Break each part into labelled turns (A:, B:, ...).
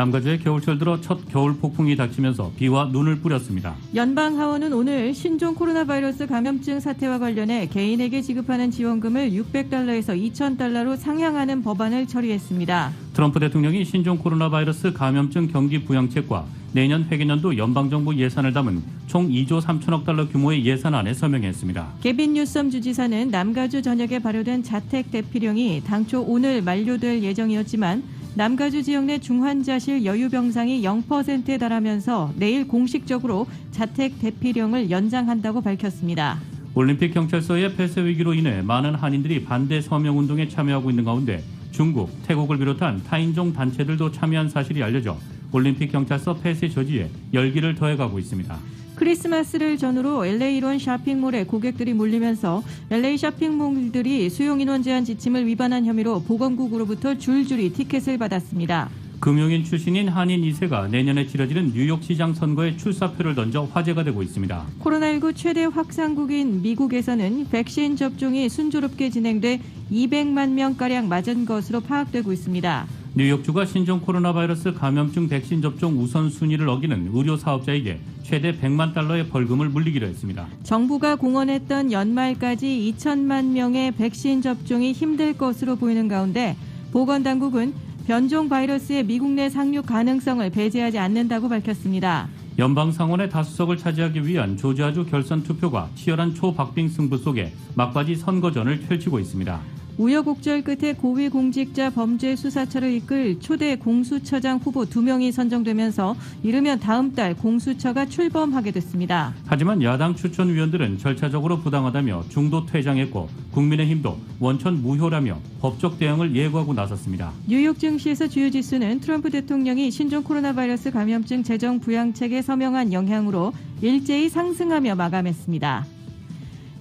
A: 남가주에 겨울철 들어 첫 겨울 폭풍이 닥치면서 비와 눈을 뿌렸습니다.
B: 연방하원은 오늘 신종 코로나 바이러스 감염증 사태와 관련해 개인에게 지급하는 지원금을 $600에서 $2,000로 상향하는 법안을 처리했습니다.
A: 트럼프 대통령이 신종 코로나 바이러스 감염증 경기 부양책과 내년 회계년도 연방정부 예산을 담은 총 2조 3천억 달러 규모의 예산안에 서명했습니다.
B: 개빈 뉴섬 주지사는 남가주 전역에 발효된 자택 대피령이 당초 오늘 만료될 예정이었지만 남가주 지역 내 중환자실 여유 병상이 0%에 달하면서 내일 공식적으로 자택 대피령을 연장한다고 밝혔습니다.
A: 올림픽 경찰서의 폐쇄 위기로 인해 많은 한인들이 반대 서명운동에 참여하고 있는 가운데 중국, 태국을 비롯한 타인종 단체들도 참여한 사실이 알려져 올림픽 경찰서 폐쇄 저지에 열기를 더해가고 있습니다.
B: 크리스마스를 전후로 LA 일원 쇼핑몰에 고객들이 몰리면서 LA 쇼핑몰들이 수용인원 제한 지침을 위반한 혐의로 보건국으로부터 줄줄이 티켓을 받았습니다.
A: 금융인 출신인 한인 2세가 내년에 치러지는 뉴욕시장 선거에 출사표를 던져 화제가 되고 있습니다.
B: 코로나19 최대 확산국인 미국에서는 백신 접종이 순조롭게 진행돼 200만 명가량 맞은 것으로 파악되고 있습니다.
A: 뉴욕주가 신종 코로나 바이러스 감염증 백신 접종 우선순위를 어기는 의료 사업자에게 최대 $100만 벌금을 물리기로 했습니다.
B: 정부가 공언했던 연말까지 2천만 명의 백신 접종이 힘들 것으로 보이는 가운데 보건당국은 변종 바이러스의 미국 내 상륙 가능성을 배제하지 않는다고 밝혔습니다.
A: 연방상원의 다수석을 차지하기 위한 조지아주 결선 투표가 치열한 초박빙 승부 속에 막바지 선거전을 펼치고 있습니다.
B: 우여곡절 끝에 고위공직자 범죄수사처를 이끌 초대 공수처장 후보 2명이 선정되면서 이르면 다음 달 공수처가 출범하게 됐습니다.
A: 하지만 야당 추천위원들은 절차적으로 부당하다며 중도 퇴장했고 국민의힘도 원천 무효라며 법적 대응을 예고하고 나섰습니다.
B: 뉴욕 증시에서 주요 지수는 트럼프 대통령이 신종 코로나 바이러스 감염증 재정 부양책에 서명한 영향으로 일제히 상승하며 마감했습니다.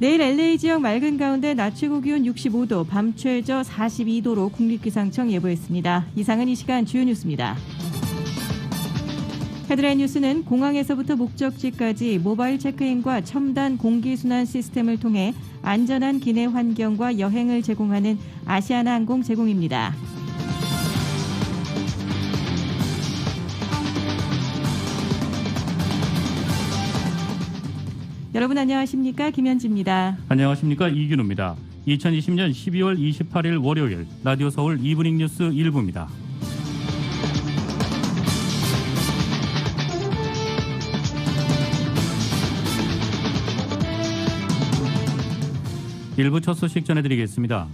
B: 내일 LA 지역 맑은 가운데 낮 최고 기온 65도, 밤 최저 42도로 국립기상청 예보했습니다. 이상은 이 시간 주요 뉴스입니다. 헤드라인 뉴스는 공항에서부터 목적지까지 모바일 체크인과 첨단 공기순환 시스템을 통해 안전한 기내 환경과 여행을 제공하는 아시아나항공 제공입니다. 여러분 안녕하십니까? 김현지입니다.
A: 안녕하십니까? 이균우입니다. 2020년 12월 28일 월요일 라디오 서울 이브닝 뉴스 1부입니다. 일부 첫 소식 전해드리겠습니다.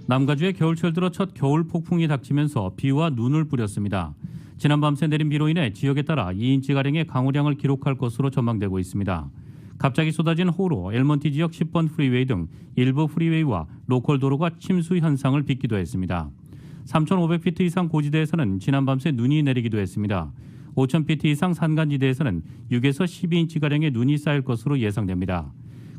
A: 남가주에 겨울철 들어 첫 겨울 폭풍이 닥치면서 비와 눈을 뿌렸습니다. 지난 밤새 내린 비로 인해 지역에 따라 2인치가량의 강우량을 기록할 것으로 전망되고 있습니다. 갑자기 쏟아진 호우로 엘먼티 지역 10번 프리웨이 등 일부 프리웨이와 로컬 도로가 침수 현상을 빚기도 했습니다. 3,500피트 이상 고지대에서는 지난 밤새 눈이 내리기도 했습니다. 5,000피트 이상 산간지대에서는 6에서 12인치가량의 눈이 쌓일 것으로 예상됩니다.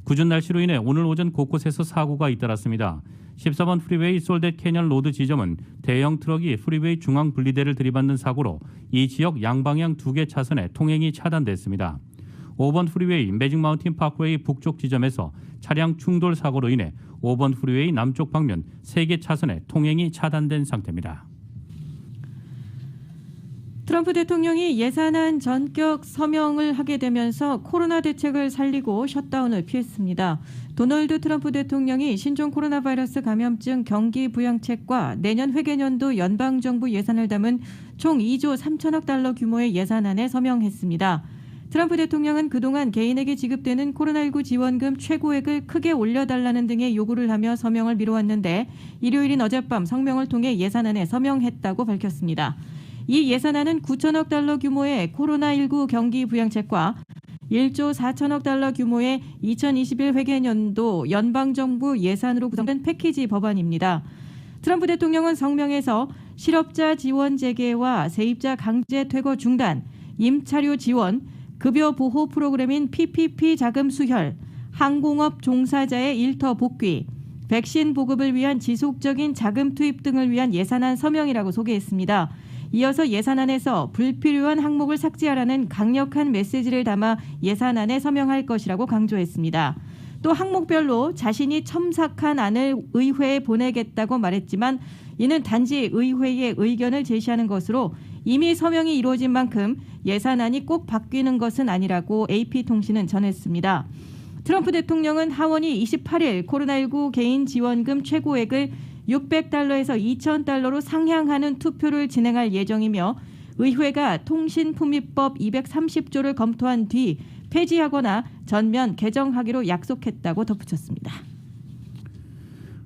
A: 궂은 날씨로 인해 오늘 오전 곳곳에서 사고가 잇따랐습니다. 14번 프리웨이 솔댓 캐년 로드 지점은 대형 트럭이 프리웨이 중앙 분리대를 들이받는 사고로 이 지역 양방향 2개 차선에 통행이 차단됐습니다. 5번 프리웨이 매직 마운틴 파크웨이 북쪽 지점에서 차량 충돌 사고로 인해 5번 프리웨이 남쪽 방면 3개 차선에 통행이 차단된 상태입니다.
B: 트럼프 대통령이 예산안 전격 서명을 하게 되면서 코로나 대책을 살리고 셧다운을 피했습니다. 도널드 트럼프 대통령이 신종 코로나 바이러스 감염증 경기 부양책과 내년 회계년도 연방정부 예산을 담은 총 2조 3천억 달러 규모의 예산안에 서명했습니다. 트럼프 대통령은 그동안 개인에게 지급되는 코로나19 지원금 최고액을 크게 올려달라는 등의 요구를 하며 서명을 미뤄왔는데 일요일인 어젯밤 성명을 통해 예산안에 서명했다고 밝혔습니다. 이 예산안은 9천억 달러 규모의 코로나19 경기 부양책과 1조 4천억 달러 규모의 2021 회계년도 연방정부 예산으로 구성된 패키지 법안입니다. 트럼프 대통령은 성명에서 실업자 지원 재개와 세입자 강제 퇴거 중단, 임차료 지원, 급여 보호 프로그램인 PPP 자금 수혈, 항공업 종사자의 일터 복귀, 백신 보급을 위한 지속적인 자금 투입 등을 위한 예산안 서명이라고 소개했습니다. 이어서 예산안에서 불필요한 항목을 삭제하라는 강력한 메시지를 담아 예산안에 서명할 것이라고 강조했습니다. 또 항목별로 자신이 첨삭한 안을 의회에 보내겠다고 말했지만 이는 단지 의회의 의견을 제시하는 것으로 이미 서명이 이루어진 만큼 예산안이 꼭 바뀌는 것은 아니라고 AP통신은 전했습니다. 트럼프 대통령은 하원이 28일 코로나19 개인 지원금 최고액을 $600에서 $2,000로 상향하는 투표를 진행할 예정이며 의회가 통신품위법 230조를 검토한 뒤 폐지하거나 전면 개정하기로 약속했다고 덧붙였습니다.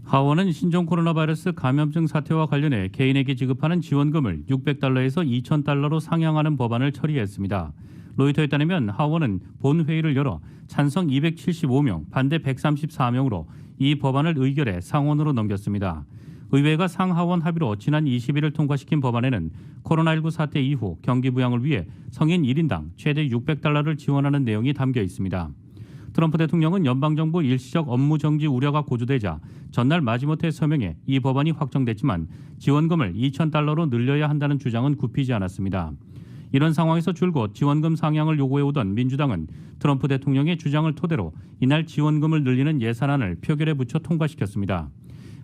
A: 하원은 신종 코로나 바이러스 감염증 사태와 관련해 개인에게 지급하는 지원금을 $600에서 $2,000로 상향하는 법안을 처리했습니다. 로이터에 따르면 하원은 본회의를 열어 찬성 275명, 반대 134명으로 이 법안을 의결해 상원으로 넘겼습니다. 의회가 상하원 합의로 지난 20일을 통과시킨 법안에는 코로나19 사태 이후 경기 부양을 위해 성인 1인당 최대 $600를 지원하는 내용이 담겨 있습니다. 트럼프 대통령은 연방정부 일시적 업무 정지 우려가 고조되자 전날 마지못해 서명해 이 법안이 확정됐지만 지원금을 $2,000로 늘려야 한다는 주장은 굽히지 않았습니다. 이런 상황에서 줄곧 지원금 상향을 요구해오던 민주당은 트럼프 대통령의 주장을 토대로 이날 지원금을 늘리는 예산안을 표결에 붙여 통과시켰습니다.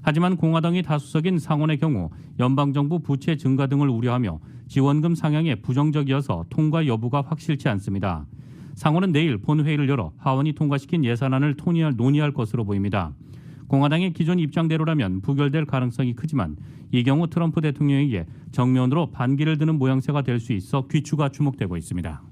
A: 하지만 공화당이 다수석인 상원의 경우 연방정부 부채 증가 등을 우려하며 지원금 상향에 부정적이어서 통과 여부가 확실치 않습니다. 상원은 내일 본회의를 열어 하원이 통과시킨 예산안을 논의할 것으로 보입니다. 공화당의 기존 입장대로라면 부결될 가능성이 크지만 이 경우 트럼프 대통령에게 정면으로 반기를 드는 모양새가 될 수 있어 귀추가 주목되고 있습니다.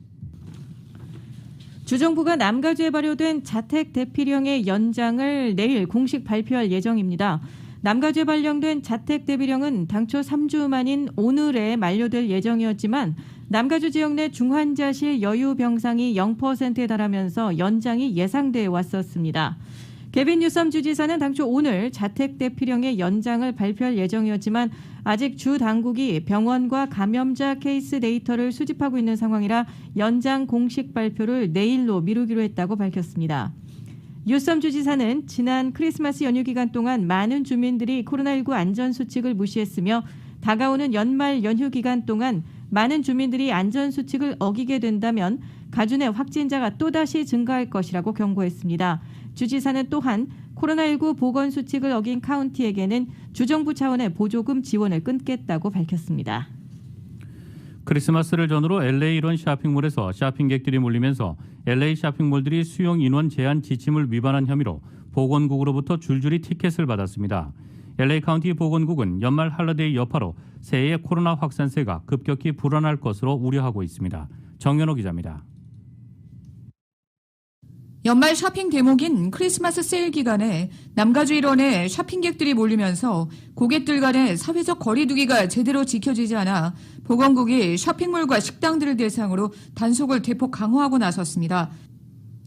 B: 주정부가 남가주에 발효된 자택 대피령의 연장을 내일 공식 발표할 예정입니다. 남가주에 발령된 자택 대피령은 당초 3주 만인 오늘에 만료될 예정이었지만 남가주 지역 내 중환자실 여유 병상이 0%에 달하면서 연장이 예상돼 왔었습니다. 개빈 뉴섬 주지사는 당초 오늘 자택 대피령의 연장을 발표할 예정이었지만 아직 주 당국이 병원과 감염자 케이스 데이터를 수집하고 있는 상황이라 연장 공식 발표를 내일로 미루기로 했다고 밝혔습니다. 뉴섬 주지사는 지난 크리스마스 연휴 기간 동안 많은 주민들이 코로나19 안전수칙을 무시했으며 다가오는 연말 연휴 기간 동안 많은 주민들이 안전수칙을 어기게 된다면 가주 내 확진자가 또다시 증가할 것이라고 경고했습니다. 주지사는 또한 코로나19 보건수칙을 어긴 카운티에게는 주정부 차원의 보조금 지원을 끊겠다고 밝혔습니다.
A: 크리스마스를 전후로 LA 일원 쇼핑몰에서 쇼핑객들이 몰리면서 LA 쇼핑몰들이 수용 인원 제한 지침을 위반한 혐의로 보건국으로부터 줄줄이 티켓을 받았습니다. LA 카운티 보건국은 연말 할러데이 여파로 새해의 코로나 확산세가 급격히 불어날 것으로 우려하고 있습니다. 정연호 기자입니다.
C: 연말 쇼핑 대목인 크리스마스 세일 기간에 남가주 일원에 쇼핑객들이 몰리면서 고객들 간의 사회적 거리 두기가 제대로 지켜지지 않아 보건국이 쇼핑몰과 식당들을 대상으로 단속을 대폭 강화하고 나섰습니다.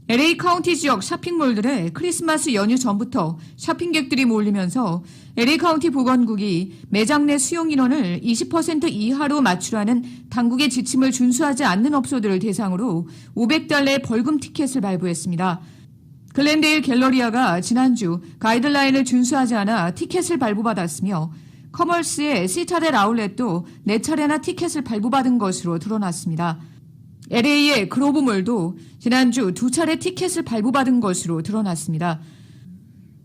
C: LA 카운티 지역 쇼핑몰들의 크리스마스 연휴 전부터 쇼핑객들이 몰리면서 LA 카운티 보건국이 매장 내 수용 인원을 20% 이하로 맞추라는 당국의 지침을 준수하지 않는 업소들을 대상으로 $500의 벌금 티켓을 발부했습니다. 글렌데일 갤러리아가 지난주 가이드라인을 준수하지 않아 티켓을 발부받았으며 커멀스의 시타델 아울렛도 4차례나 티켓을 발부받은 것으로 드러났습니다. LA의 그로브몰도 지난주 2차례 티켓을 발부받은 것으로 드러났습니다.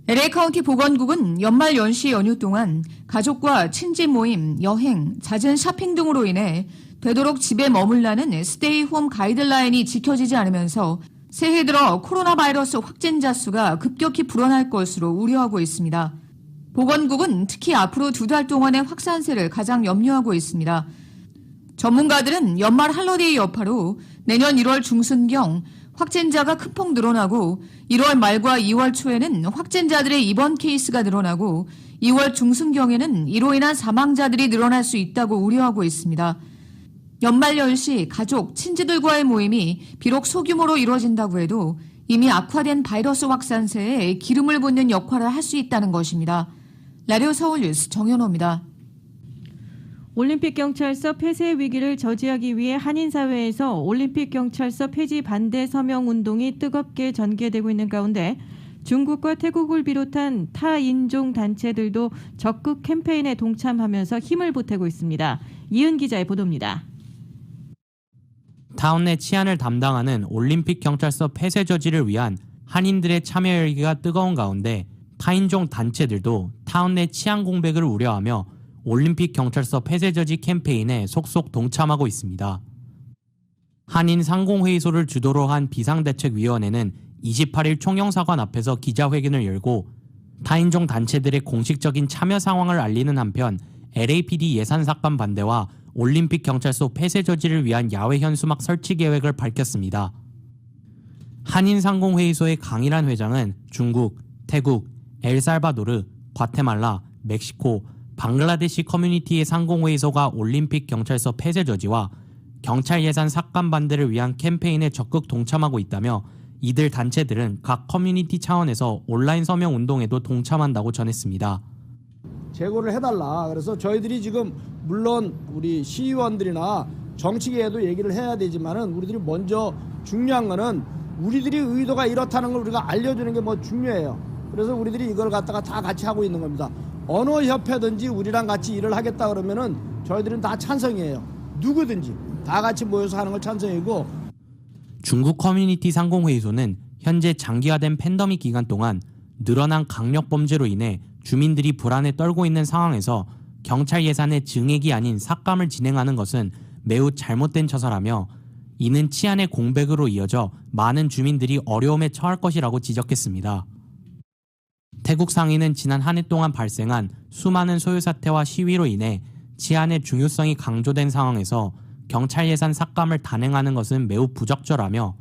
C: LA 카운티 보건국은 연말 연시 연휴 동안 가족과 친지 모임, 여행, 잦은 쇼핑 등으로 인해 되도록 집에 머물라는 스테이 홈 가이드라인이 지켜지지 않으면서 새해 들어 코로나 바이러스 확진자 수가 급격히 불어날 것으로 우려하고 있습니다. 보건국은 특히 앞으로 2달 동안의 확산세를 가장 염려하고 있습니다. 전문가들은 연말 할러데이 여파로 내년 1월 중순경 확진자가 큰 폭 늘어나고 1월 말과 2월 초에는 확진자들의 입원 케이스가 늘어나고 2월 중순경에는 이로 인한 사망자들이 늘어날 수 있다고 우려하고 있습니다. 연말 연시 가족, 친지들과의 모임이 비록 소규모로 이루어진다고 해도 이미 악화된 바이러스 확산세에 기름을 붓는 역할을 할 수 있다는 것입니다. 라디오 서울 뉴스 정연호입니다.
B: 올림픽 경찰서 폐쇄 위기를 저지하기 위해 한인사회에서 올림픽 경찰서 폐지 반대 서명 운동이 뜨겁게 전개되고 있는 가운데 중국과 태국을 비롯한 타인종 단체들도 적극 캠페인에 동참하면서 힘을 보태고 있습니다. 이은 기자의 보도입니다.
D: 타운 내 치안을 담당하는 올림픽 경찰서 폐쇄 저지를 위한 한인들의 참여 열기가 뜨거운 가운데 타인종 단체들도 타운 내 치안 공백을 우려하며 올림픽 경찰서 폐쇄 저지 캠페인에 속속 동참하고 있습니다. 한인 상공회의소를 주도로 한 비상대책위원회는 28일 총영사관 앞에서 기자회견을 열고 타인종 단체들의 공식적인 참여 상황을 알리는 한편 LAPD 예산 삭감 반대와 올림픽 경찰서 폐쇄 저지를 위한 야외 현수막 설치 계획을 밝혔습니다. 한인 상공회의소의 강일한 회장은 중국, 태국, 엘살바도르, 과테말라, 멕시코, 방글라데시 커뮤니티의 상공회의소가 올림픽 경찰서 폐쇄 저지와 경찰 예산 삭감 반대를 위한 캠페인에 적극 동참하고 있다며 이들 단체들은 각 커뮤니티 차원에서 온라인 서명 운동에도 동참한다고 전했습니다.
E: 제고를 해달라. 그래서 저희들이 지금 물론 우리 시의원들이나 정치계에도 얘기를 해야 되지만은 우리들이 먼저 중요한 거는 우리들이 의도가 이렇다는 걸 우리가 알려주는 게 뭐 중요해요. 그래서 우리들이 이걸 갖다가 다 같이 하고 있는 겁니다. 어느 협회든지 우리랑 같이 일을 하겠다 그러면은 저희들은 다 찬성이에요. 누구든지 다 같이 모여서 하는 걸 찬성이고.
D: 중국 커뮤니티 상공회의소는 현재 장기화된 팬데믹 기간 동안 늘어난 강력 범죄로 인해 주민들이 불안에 떨고 있는 상황에서 경찰 예산의 증액이 아닌 삭감을 진행하는 것은 매우 잘못된 처사라며 이는 치안의 공백으로 이어져 많은 주민들이 어려움에 처할 것이라고 지적했습니다. 태국 상인은 지난 한 해 동안 발생한 수많은 소요 사태와 시위로 인해 치안의 중요성이 강조된 상황에서 경찰 예산 삭감을 단행하는 것은 매우 부적절하며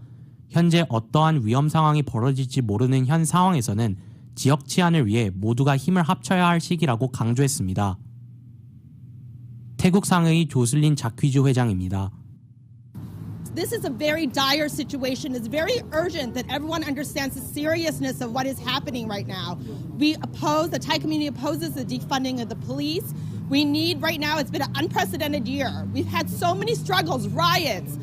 D: 현재 어떠한 위험 상황이 벌어질지 모르는 현 상황에서는 지역 치안을 위해 모두가 힘을 합쳐야 할 시기라고 강조했습니다. 태국 상의 조슬린 자퀴주 회장입니다.
F: This is a very dire situation. It's very urgent that everyone understands the seriousness of what is happening right now. The Thai community opposes the defunding of the police. We need right now, it's been an unprecedented year. We've had so many struggles, riots.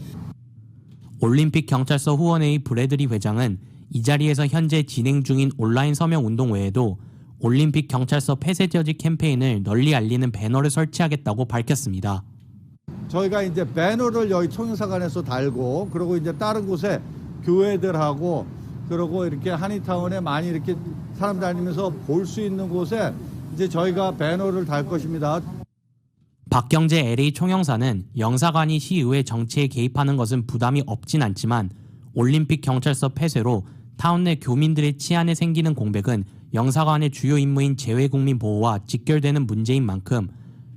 D: 올림픽 경찰서 후원회의 브래드리 회장은 이 자리에서 현재 진행 중인 온라인 서명 운동 외에도 올림픽 경찰서 폐쇄 저지 캠페인을 널리 알리는 배너를 설치하겠다고 밝혔습니다.
G: 저희가 이제 배너를 여기 총영사관에서 달고 그리고 이제 다른 곳에 교회들하고 그리고 이렇게 한인타운에 많이 이렇게 사람 다니면서 볼 수 있는 곳에 이제 저희가 배너를 달 것입니다.
D: 박경재 LA 총영사는 영사관이 시의회 정치에 개입하는 것은 부담이 없진 않지만 올림픽 경찰서 폐쇄로 타운 내 교민들의 치안에 생기는 공백은 영사관의 주요 임무인 재외국민 보호와 직결되는 문제인 만큼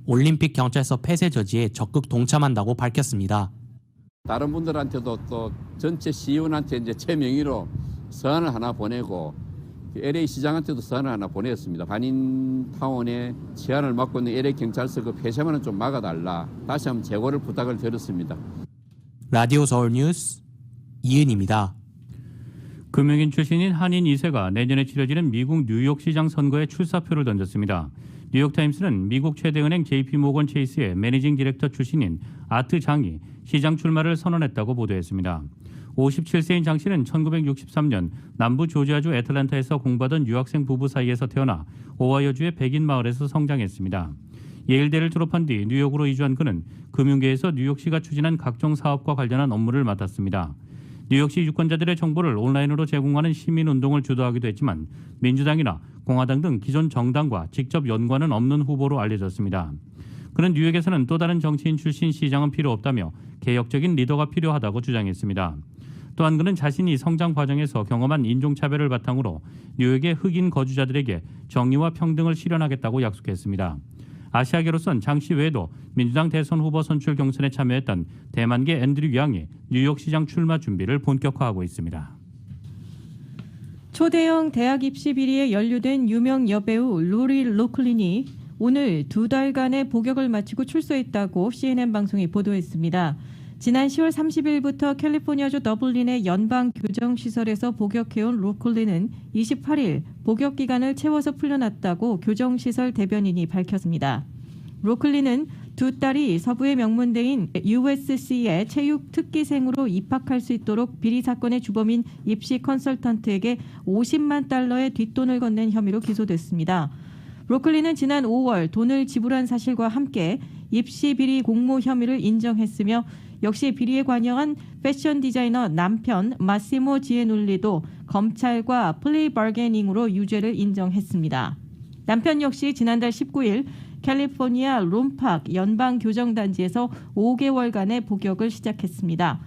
D: 올림픽 경찰서 폐쇄 저지에 적극 동참한다고 밝혔습니다.
H: 다른 분들한테도 또 전체 시의원한테 이제 제 명의로 서한을 하나 보내고 LA 시장한테도 서한을 하나 보냈습니다. 한인타운에 치안을 맡고 있는 LA 경찰서 그 폐쇄만은 좀 막아달라. 다시 한번 재고를 부탁을 드렸습니다.
D: 라디오 서울 뉴스 이은입니다.
A: 금융인 출신인 한인 2세가 내년에 치러지는 미국 뉴욕시장 선거에 출사표를 던졌습니다. 뉴욕타임스는 미국 최대 은행 JP모건 체이스의 매니징 디렉터 출신인 아트 장이 시장 출마를 선언했다고 보도했습니다. 57세인 장 씨는 1963년 남부 조지아주 애틀랜타에서 공부하던 유학생 부부 사이에서 태어나 오하이오주의 백인 마을에서 성장했습니다. 예일대를 졸업한 뒤 뉴욕으로 이주한 그는 금융계에서 뉴욕시가 추진한 각종 사업과 관련한 업무를 맡았습니다. 뉴욕시 유권자들의 정보를 온라인으로 제공하는 시민운동을 주도하기도 했지만 민주당이나 공화당 등 기존 정당과 직접 연관은 없는 후보로 알려졌습니다. 그는 뉴욕에서는 또 다른 정치인 출신 시장은 필요 없다며 개혁적인 리더가 필요하다고 주장했습니다. 또한 그는 자신이 성장 과정에서 경험한 인종차별을 바탕으로 뉴욕의 흑인 거주자들에게 정의와 평등을 실현하겠다고 약속했습니다. 아시아계로선 장 씨 외에도 민주당 대선 후보 선출 경선에 참여했던 대만계 앤드류 양이 뉴욕시장 출마 준비를 본격화하고 있습니다.
B: 초대형 대학 입시 비리에 연루된 유명 여배우 로리 로클린이 오늘 2달간의 복역을 마치고 출소했다고 CNN 방송이 보도했습니다. 지난 10월 30일부터 캘리포니아주 더블린의 연방 교정시설에서 복역해온 로클린은 28일 복역 기간을 채워서 풀려났다고 교정시설 대변인이 밝혔습니다. 로클린은 두 딸이 서부의 명문대인 USC에 체육 특기생으로 입학할 수 있도록 비리 사건의 주범인 입시 컨설턴트에게 50만 달러의 뒷돈을 건넨 혐의로 기소됐습니다. 로클린은 지난 5월 돈을 지불한 사실과 함께 입시 비리 공모 혐의를 인정했으며 역시 비리에 관여한 패션 디자이너 남편 마시모 지에놀리도 검찰과 플리 바게닝으로 유죄를 인정했습니다. 남편 역시 지난달 19일 캘리포니아 롬팍 연방교정단지에서 5개월간의 복역을 시작했습니다.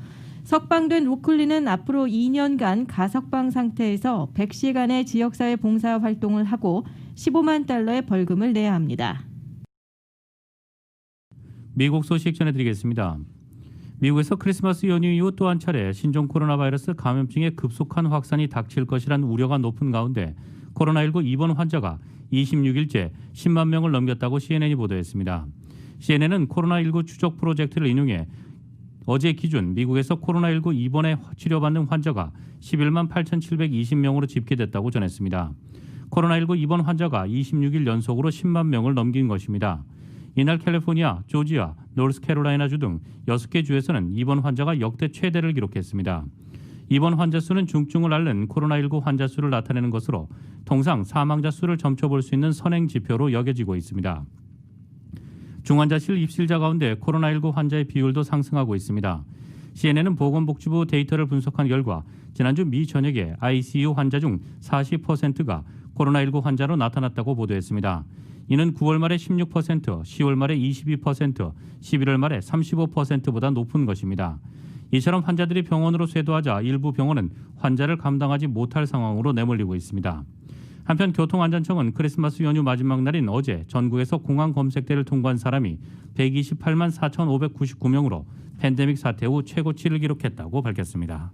B: 석방된 로클리는 앞으로 2년간 가석방 상태에서 100시간의 지역사회 봉사 활동을 하고 15만 달러의 벌금을 내야 합니다.
A: 미국 소식 전해드리겠습니다. 미국에서 크리스마스 연휴 이후 또 한 차례 신종 코로나 바이러스 감염증의 급속한 확산이 닥칠 것이란 우려가 높은 가운데 코로나19 입원 환자가 26일째 10만 명을 넘겼다고 CNN이 보도했습니다. CNN은 코로나19 추적 프로젝트를 인용해 어제 기준 미국에서 코로나19 입원에 치료받는 환자가 11만 8,720명으로 집계됐다고 전했습니다. 코로나19 입원 환자가 26일 연속으로 10만 명을 넘긴 것입니다. 이날 캘리포니아, 조지아, 노스캐롤라이나주 등 6개 주에서는 입원 환자가 역대 최대를 기록했습니다. 입원 환자 수는 중증을 앓는 코로나19 환자 수를 나타내는 것으로 통상 사망자 수를 점쳐볼 수 있는 선행 지표로 여겨지고 있습니다. 중환자실 입실자 가운데 코로나19 환자의 비율도 상승하고 있습니다. CNN은 보건복지부 데이터를 분석한 결과 지난주 미 전역에 ICU 환자 중 40%가 코로나19 환자로 나타났다고 보도했습니다. 이는 9월 말에 16%, 10월 말에 22%, 11월 말에 35%보다 높은 것입니다. 이처럼 환자들이 병원으로 쇄도하자 일부 병원은 환자를 감당하지 못할 상황으로 내몰리고 있습니다. 한편 교통안전청은 크리스마스 연휴 마지막 날인 어제 전국에서 공항 검색대를 통과한 사람이 128만 4,599명으로 팬데믹 사태 후 최고치를 기록했다고 밝혔습니다.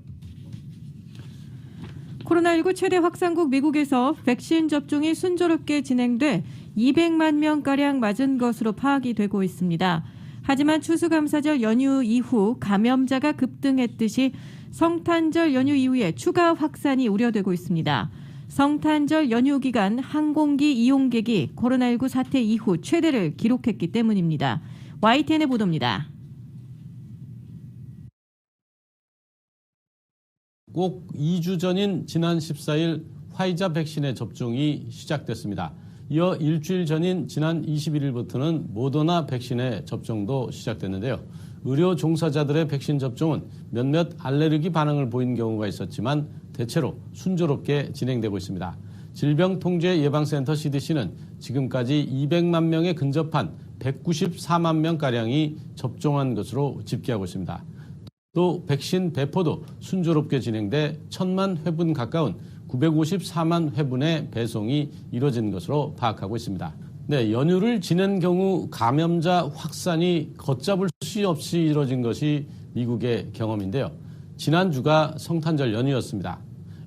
B: 코로나19 최대 확산국 미국에서 백신 접종이 순조롭게 진행돼 200만 명가량 맞은 것으로 파악이 되고 있습니다. 하지만 추수감사절 연휴 이후 감염자가 급등했듯이 성탄절 연휴 이후에 추가 확산이 우려되고 있습니다. 성탄절 연휴 기간 항공기 이용객이 코로나19 사태 이후 최대를 기록했기 때문입니다. YTN의 보도입니다.
I: 꼭 2주 전인 지난 14일 화이자 백신의 접종이 시작됐습니다. 이어 일주일 전인 지난 21일부터는 모더나 백신의 접종도 시작됐는데요. 의료 종사자들의 백신 접종은 몇몇 알레르기 반응을 보인 경우가 있었지만 대체로 순조롭게 진행되고 있습니다. 질병통제예방센터 CDC는 지금까지 200만 명에 근접한 194만 명가량이 접종한 것으로 집계하고 있습니다. 또 백신 배포도 순조롭게 진행돼 1,000만 회분 가까운 954만 회분의 배송이 이뤄진 것으로 파악하고 있습니다. 네, 연휴를 지낸 경우 감염자 확산이 걷잡을 수 없이 이뤄진 것이 미국의 경험인데요. 지난주가 성탄절 연휴였습니다.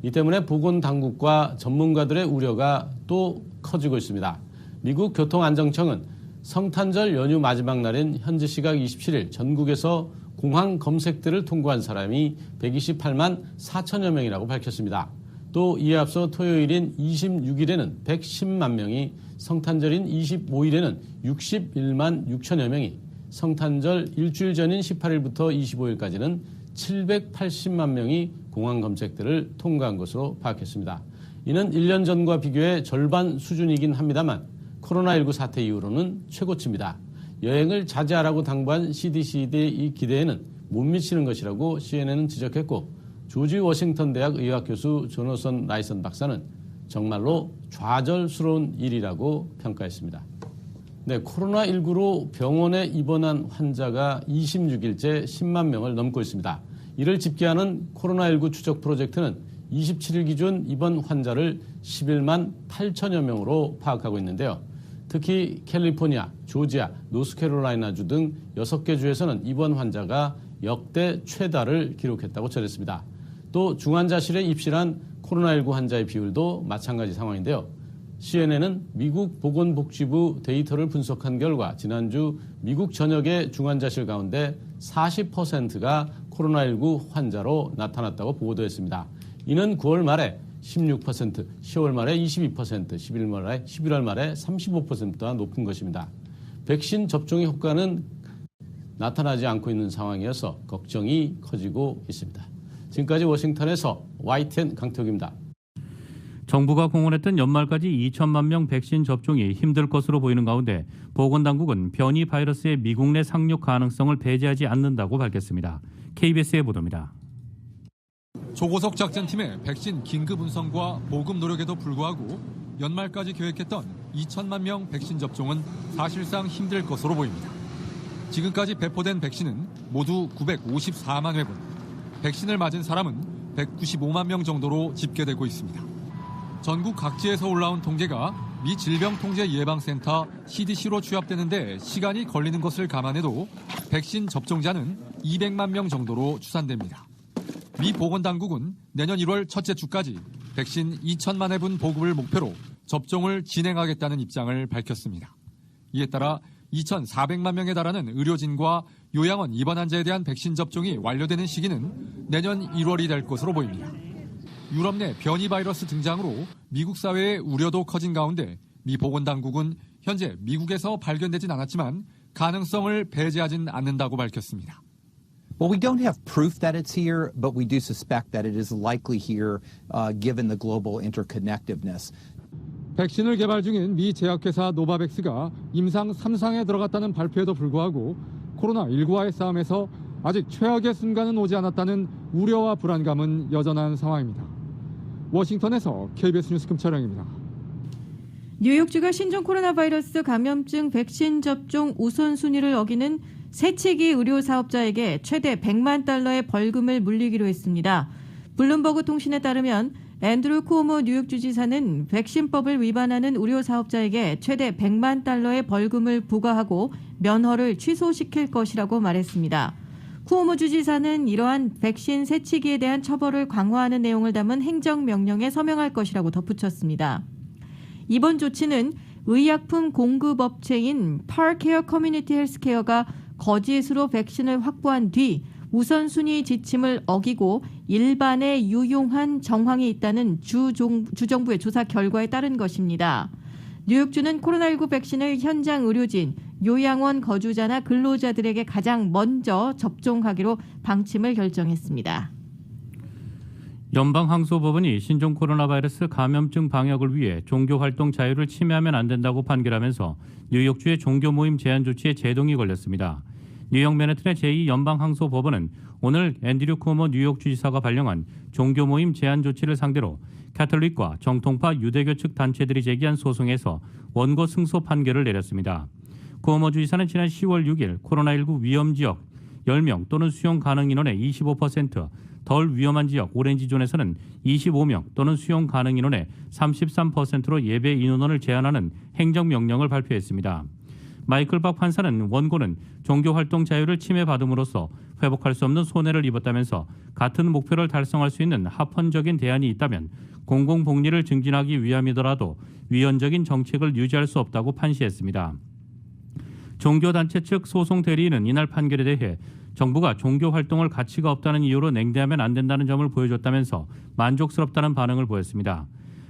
I: 이 때문에 보건당국과 전문가들의 우려가 또 커지고 있습니다. 미국 교통안전청은 성탄절 연휴 마지막 날인 현지 시각 27일 전국에서 공항 검색대를 통과한 사람이 128만 4천여 명이라고 밝혔습니다. 또 이에 앞서 토요일인 26일에는 110만 명이, 성탄절인 25일에는 61만 6천여 명이, 성탄절 일주일 전인 18일부터 25일까지는 780만 명이 공항 검색대를 통과한 것으로 파악했습니다. 이는 1년 전과 비교해 절반 수준이긴 합니다만 코로나19 사태 이후로는 최고치입니다. 여행을 자제하라고 당부한 CDC의 이 기대에는 못 미치는 것이라고 CNN은 지적했고, 조지 워싱턴 대학 의학 교수 조너선 라이선 박사는 정말로 좌절스러운 일이라고 평가했습니다. 네, 코로나19로 병원에 입원한 환자가 26일째 10만 명을 넘고 있습니다. 이를 집계하는 코로나19 추적 프로젝트는 27일 기준 입원 환자를 11만 8천여 명으로 파악하고 있는데요. 특히 캘리포니아, 조지아, 노스캐롤라이나주 등 6개 주에서는 입원 환자가 역대 최다를 기록했다고 전했습니다. 또 중환자실에 입실한 코로나19 환자의 비율도 마찬가지 상황인데요. CNN은 미국 보건복지부 데이터를 분석한 결과 지난주 미국 전역의 중환자실 가운데 40%가 코로나19 환자로 나타났다고 보도했습니다. 이는 9월 말에 16%, 10월 말에 22%, 11월 말에 35%가 높은 것입니다. 백신 접종의 효과는 나타나지 않고 있는 상황이어서 걱정이 커지고 있습니다. 지금까지 워싱턴에서 YTN 강태욱입니다.
A: 정부가 공언했던 연말까지 2천만 명 백신 접종이 힘들 것으로 보이는 가운데 보건당국은 변이 바이러스의 미국 내 상륙 가능성을 배제하지 않는다고 밝혔습니다. KBS의 보도입니다.
J: 조고석 작전팀의 백신 긴급 운송과 보급 노력에도 불구하고 연말까지 계획했던 2천만 명 백신 접종은 사실상 힘들 것으로 보입니다. 지금까지 배포된 백신은 모두 954만 회분, 백신을 맞은 사람은 195만 명 정도로 집계되고 있습니다. 전국 각지에서 올라온 통계가 미 질병통제예방센터 CDC로 취합되는데 시간이 걸리는 것을 감안해도 백신 접종자는 200만 명 정도로 추산됩니다. 미 보건당국은 내년 1월 첫째 주까지 백신 2천만 회분 보급을 목표로 접종을 진행하겠다는 입장을 밝혔습니다. 이에 따라 2,400만 명에 달하는 의료진과 요양원 입원 환자에 대한 백신 접종이 완료되는 시기는 내년 1월이 될 것으로 보입니다. 유럽 내 변이 바이러스 등장으로 미국 사회의 우려도 커진 가운데 미 보건당국은 현재 미국에서 발견되진 않았지만 가능성을 배제하진 않는다고 밝혔습니다.
K: Well, we don't have proof that it's here, but we do suspect that it is likely here given the global interconnectedness.
J: 백신을 개발 중인 미 제약회사 노바백스가 임상 3상에 들어갔다는 발표에도 불구하고 코로나19와의 싸움에서 아직 최악의 순간은 오지 않았다는 우려와 불안감은 여전한 상황입니다. 워싱턴에서 KBS 뉴스 김철영입니다.
B: 뉴욕주가 신종 코로나 바이러스 감염증 백신 접종 우선순위를 어기는 새치기 의료 사업자에게 최대 100만 달러의 벌금을 물리기로 했습니다. 블룸버그 통신에 따르면 앤드루 쿠오모 뉴욕주지사는 백신법을 위반하는 의료 사업자에게 최대 100만 달러의 벌금을 부과하고 면허를 취소시킬 것이라고 말했습니다. 쿠오모 주지사는 이러한 백신 새치기에 대한 처벌을 강화하는 내용을 담은 행정명령에 서명할 것이라고 덧붙였습니다. 이번 조치는 의약품 공급업체인 파케어 커뮤니티 헬스케어가 거짓으로 백신을 확보한 뒤 우선순위 지침을 어기고 일반에 유용한 정황이 있다는 주정부의 조사 결과에 따른 것입니다. 뉴욕주는 코로나19 백신을 현장 의료진, 요양원 거주자나 근로자들에게 가장 먼저 접종하기로 방침을 결정했습니다.
A: 연방항소법원이 신종 코로나 바이러스 감염증 방역을 위해 종교활동 자유를 침해하면 안 된다고 판결하면서 뉴욕주의 종교 모임 제한 조치에 제동이 걸렸습니다. 뉴욕 맨해튼의 제2연방항소법원은 오늘 앤드류 쿠오모 뉴욕주지사가 발령한 종교 모임 제한 조치를 상대로 카톨릭과 정통파 유대교 측 단체들이 제기한 소송에서 원고 승소 판결을 내렸습니다. 쿠오모 주지사는 지난 10월 6일 코로나19 위험지역 10명 또는 수용 가능 인원의 25%, 덜 위험한 지역 오렌지존에서는 25명 또는 수용 가능 인원의 33%로 예배 인원을 제한하는 행정명령을 발표했습니다. 마이클 박 판사는 원고는 종교활동 자유를 침해받음으로써 회복할 수 없는 손해를 입었다면서 같은 목표를 달성할 수 있는 합헌적인 대안이 있다면 공공복리를 증진하기 위함이더라도 위헌적인 정책을 유지할 수 없다고 판시했습니다. 종교단체 측 소송 대리인은 이날 판결에 대해 정부가 종교활동을 가치가 없다는 이유로 냉대하면 안 된다는 점을 보여줬다면서 만족스럽다는 반응을 보였습니다.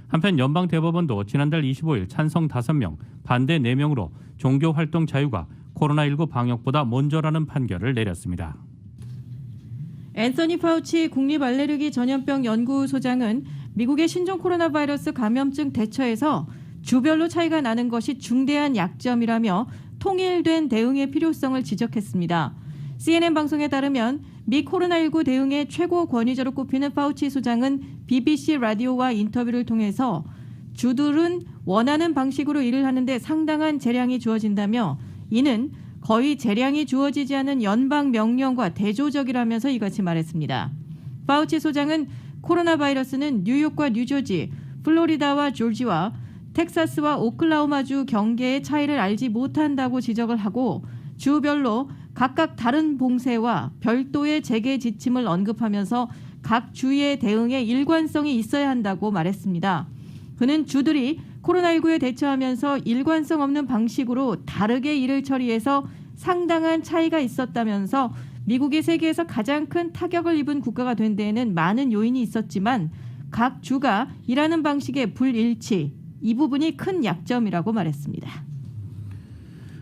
A: 한편 연방대법원도 지난달 25일 찬성 5명, 반대 4명으로 종교활동 자유가 코로나19 방역보다 먼저라는 판결을 내렸습니다.
B: 앤서니 파우치 국립알레르기 전염병 연구소장은 미국의 신종 코로나 바이러스 감염증 대처에서 주별로 차이가 나는 것이 중대한 약점이라며 통일된 대응의 필요성을 지적했습니다. CNN 방송에 따르면 미 코로나19 대응의 최고 권위자로 꼽히는 파우치 소장은 BBC 라디오와 인터뷰를 통해서 주들은 원하는 방식으로 일을 하는데 상당한 재량이 주어진다며 이는 거의 재량이 주어지지 않은 연방 명령과 대조적이라면서 이같이 말했습니다. 파우치 소장은 코로나 바이러스는 뉴욕과 뉴저지, 플로리다와 조지와 텍사스와 오클라호마주 경계의 차이를 알지 못한다고 지적을 하고 주별로 각각 다른 봉쇄와 별도의 재개 지침을 언급하면서 각 주의 대응에 일관성이 있어야 한다고 말했습니다. 그는 주들이 코로나19에 대처하면서 일관성 없는 방식으로 다르게 일을 처리해서 상당한 차이가 있었다면서 미국이 세계에서 가장 큰 타격을 입은 국가가 된 데에는 많은 요인이 있었지만 각 주가 일하는 방식의 불일치, 이 부분이 큰 약점이라고 말했습니다.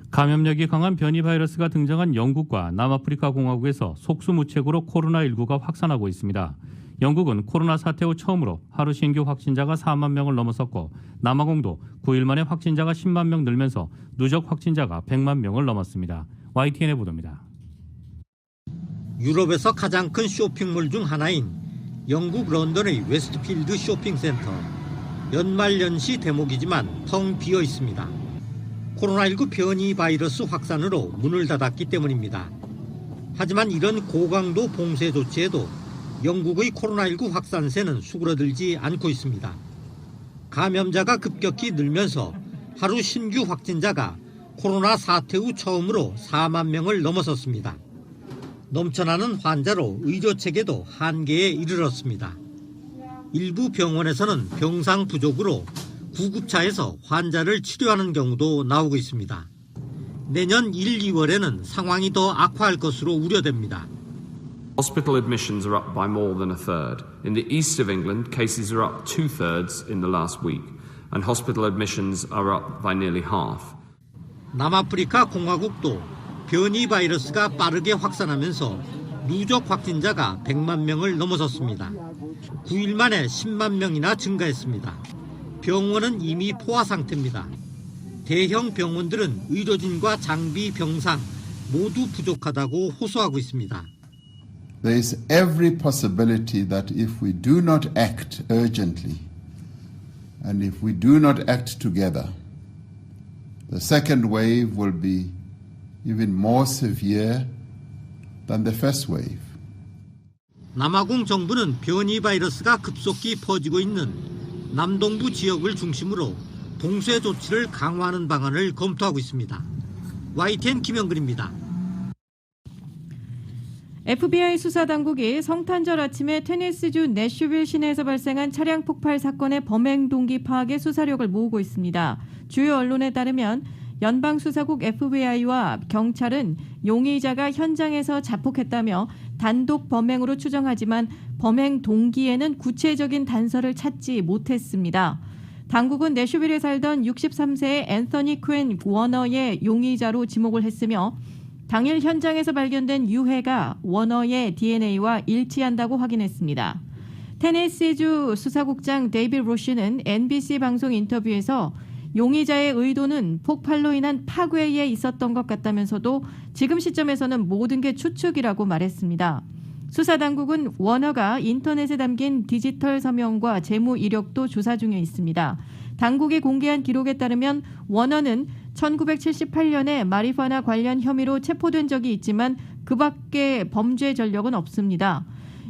A: 감염력이 강한 변이 바이러스가 등장한 영국과 남아프리카 공화국에서 속수무책으로 코로나19가 확산하고 있습니다. 영국은 코로나 사태 후 처음으로 하루 신규 확진자가 4만 명을 넘어섰고 남아공도 9일 만에 확진자가 10만 명 늘면서 누적 확진자가 100만 명을 넘었습니다. YTN의 보도입니다.
L: 유럽에서 가장 큰 쇼핑몰 중 하나인 영국 런던의 웨스트필드 쇼핑센터. 연말연시 대목이지만 텅 비어 있습니다. 코로나19 변이 바이러스 확산으로 문을 닫았기 때문입니다. 하지만 이런 고강도 봉쇄 조치에도 영국의 코로나19 확산세는 수그러들지 않고 있습니다. 감염자가 급격히 늘면서 하루 신규 확진자가 코로나 사태 후 처음으로 4만 명을 넘어섰습니다. 넘쳐나는 환자로 의료체계도 한계에 이르렀습니다. 일부 병원에서는 병상 부족으로 구급차에서 환자를 치료하는 경우도 나오고 있습니다. 내년 1, 2월에는 상황이 더 악화할 것으로 우려됩니다.
M: Hospital admissions are up by more than a third. In the east of England, cases are up 2/3 in the last week, and hospital admissions are up by nearly half.
L: 남아프리카 공화국도 변이 바이러스가 빠르게 확산하면서 누적 확진자가 100만 명을 넘어섰습니다. 9일 만에 10만 명이나 증가했습니다. 병원은 이미 포화 상태입니다. 대형 병원들은 의료진과 장비, 병상 모두 부족하다고 호소하고 있습니다.
N: There is every possibility that if we do not act urgently and if we do not act together, the second wave will be even more severe than the first wave.
L: 남아공 정부는 변이 바이러스가 급속히 퍼지고 있는 남동부 지역을 중심으로 봉쇄 조치를 강화하는 방안을 검토하고 있습니다. YTN 김영근입니다.
B: FBI 수사당국이 성탄절 아침에 테네시주 내슈빌 시내에서 발생한 차량 폭발 사건의 범행 동기 파악에 수사력을 모으고 있습니다. 주요 언론에 따르면 연방수사국 FBI와 경찰은 용의자가 현장에서 자폭했다며 단독 범행으로 추정하지만 범행 동기에는 구체적인 단서를 찾지 못했습니다. 당국은 내슈빌에 살던 63세의 앤서니 퀸 워너의 용의자로 지목을 했으며 당일 현장에서 발견된 유해가 워너의 DNA와 일치한다고 확인했습니다. 테네시주 수사국장 데이빗 로시는 NBC 방송 인터뷰에서 용의자의 의도는 폭발로 인한 파괴에 있었던 것 같다면서도 지금 시점에서는 모든 게 추측이라고 말했습니다. 수사당국은 워너가 인터넷에 담긴 디지털 서명과 재무 이력도 조사 중에 있습니다. 당국이 공개한 기록에 따르면 워너는 1978년에 마리화나 관련 혐의로 체포된 적이 있지만 그 밖에 범죄 전력은 없습니다.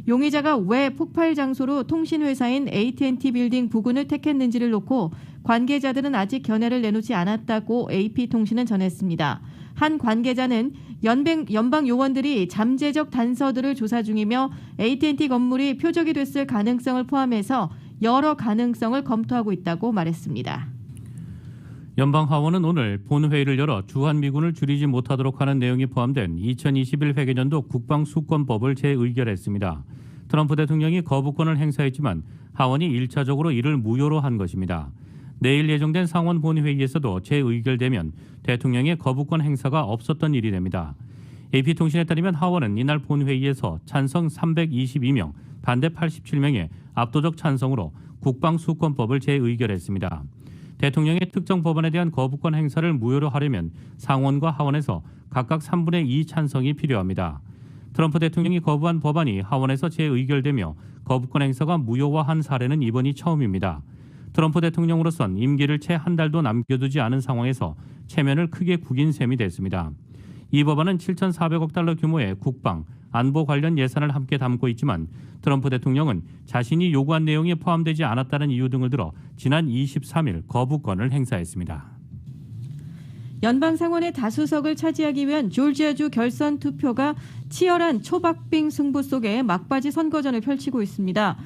B: 용의자가 왜 폭발 장소로 통신회사인 AT&T 빌딩 부근을 택했는지를 놓고 관계자들은 아직 견해를 내놓지 않았다고 AP통신은 전했습니다. 한 관계자는 연방 요원들이 잠재적 단서들을 조사 중이며 AT&T 건물이 표적이 됐을 가능성을 포함해서 여러 가능성을 검토하고 있다고 말했습니다.
A: 연방하원은 오늘 본회의를 열어 주한미군을 줄이지 못하도록 하는 내용이 포함된 2021 회계년도 국방수권법을 재의결했습니다. 트럼프 대통령이 거부권을 행사했지만 하원이 1차적으로 이를 무효로 한 것입니다. 내일 예정된 상원 본회의에서도 재의결되면 대통령의 거부권 행사가 없었던 일이 됩니다. AP통신에 따르면 하원은 이날 본회의에서 찬성 322명, 반대 87명의 압도적 찬성으로 국방수권법을 재의결했습니다. 대통령의 특정 법안에 대한 거부권 행사를 무효로 하려면 상원과 하원에서 각각 3분의 2 찬성이 필요합니다. 트럼프 대통령이 거부한 법안이 하원에서 재의결되며 거부권 행사가 무효화한 사례는 이번이 처음입니다. 트럼프 대통령으로선 임기를 채 한 달도 남겨두지 않은 상황에서 체면을 크게 구긴 셈이 됐습니다. 이 법안은 7,400억 달러 규모의 국방, 안보 관련 예산을 함께 담고 있지만 트럼프 대통령은 자신이 요구한 내용이 포함되지 않았다는 이유 등을 들어 지난 23일 거부권을 행사했습니다.
B: 연방 상원의 다수석을 차지하기 위한 조지아주 결선 투표가 치열한 초박빙 승부 속에 막바지 선거전을 펼치고 있습니다.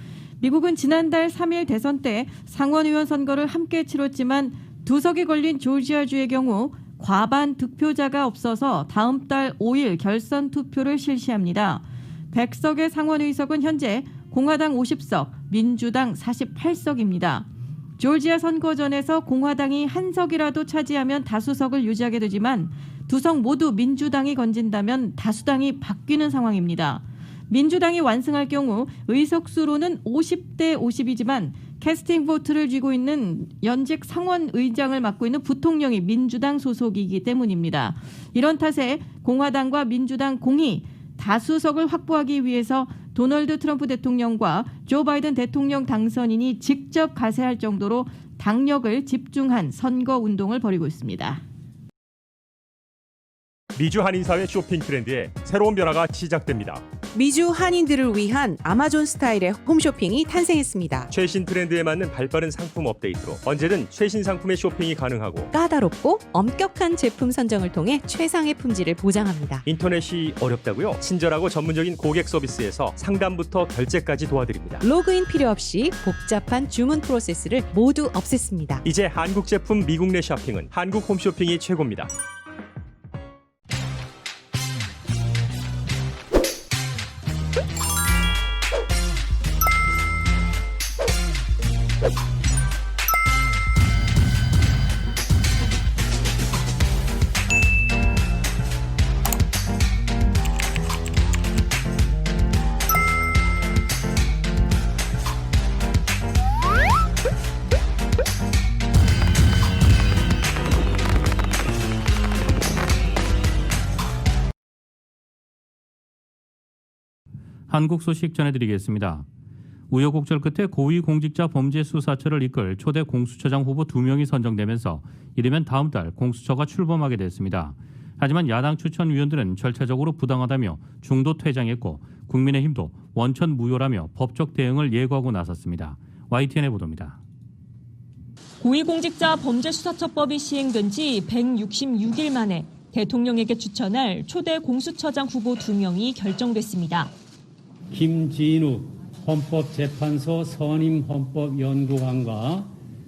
B: 미국은 지난달 3일 대선 때 상원의원 선거를 함께 치렀지만 두 석이 걸린 조지아주의 경우 과반 득표자가 없어서 다음 달 5일 결선 투표를 실시합니다. 100석의 상원의석은 현재 공화당 50석, 민주당 48석입니다. 조지아 선거전에서 공화당이 한 석이라도 차지하면 다수석을 유지하게 되지만 두 석 모두 민주당이 건진다면 다수당이 바뀌는 상황입니다. 민주당이 완승할 경우 의석수로는 50대 50이지만 캐스팅 보트를 쥐고 있는 연직 상원 의장을 맡고 있는 부통령이 민주당 소속이기 때문입니다. 이런 탓에 공화당과 민주당 공히 다수석을 확보하기 위해서 도널드 트럼프 대통령과 조 바이든 대통령 당선인이 직접 가세할 정도로 당력을 집중한 선거 운동을 벌이고 있습니다.
O: 미주 한인사회 쇼핑 트렌드에 새로운 변화가 시작됩니다.
P: 미주 한인들을 위한 아마존 스타일의 홈쇼핑이 탄생했습니다.
O: 최신 트렌드에 맞는 발빠른 상품 업데이트로 언제든 최신 상품의 쇼핑이 가능하고
P: 까다롭고 엄격한 제품 선정을 통해 최상의 품질을 보장합니다.
O: 인터넷이 어렵다고요? 친절하고 전문적인 고객 서비스에서 상담부터 결제까지 도와드립니다.
P: 로그인 필요 없이 복잡한 주문 프로세스를 모두 없앴습니다.
O: 이제 한국 제품 미국 내 쇼핑은 한국 홈쇼핑이 최고입니다.
A: 한국 소식 전해드리겠습니다. 우여곡절 끝에 고위공직자범죄수사처를 이끌 초대 공수처장 후보 2명이 선정되면서 이르면 다음 달 공수처가 출범하게 됐습니다. 하지만 야당 추천위원들은 절차적으로 부당하다며 중도 퇴장했고 국민의힘도 원천 무효라며 법적 대응을 예고하고 나섰습니다. YTN의 보도입니다.
Q: 고위공직자범죄수사처법이 시행된 지 166일 만에 대통령에게 추천할 초대 공수처장 후보 2명이 결정됐습니다.
R: 김진우 헌법재판소 선임헌법연구관과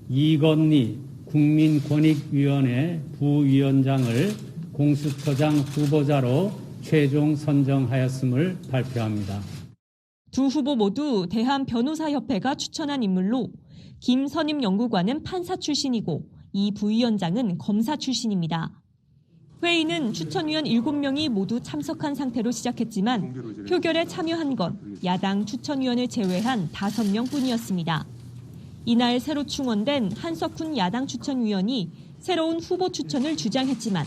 R: 이건희 국민권익위원회 부위원장을 공수처장 후보자로 최종 선정하였음을 발표합니다.
Q: 두 후보 모두 대한변호사협회가 추천한 인물로 김 선임연구관은 판사 출신이고 이 부위원장은 검사 출신입니다. 회의는 추천위원 7명이 모두 참석한 상태로 시작했지만 표결에 참여한 건 야당 추천위원을 제외한 5명뿐이었습니다. 이날 새로 충원된 한석훈 야당 추천위원이 새로운 후보 추천을 주장했지만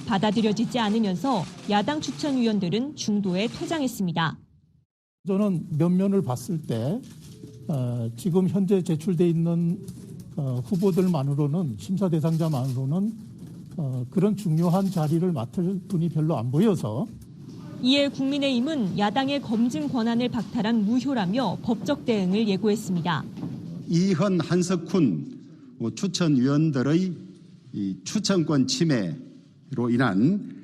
Q: 받아들여지지 않으면서 야당 추천위원들은 중도에 퇴장했습니다.
S: 저는 면면을 봤을 때 지금 현재 제출돼 있는 후보들만으로는 심사 대상자만으로는 그런 중요한 자리를 맡을 분이 별로 안 보여서
Q: 이에 국민의힘은 야당의 검증 권한을 박탈한 무효라며 법적 대응을 예고했습니다.
T: 이현 한석훈 추천위원들의 추천권 침해로 인한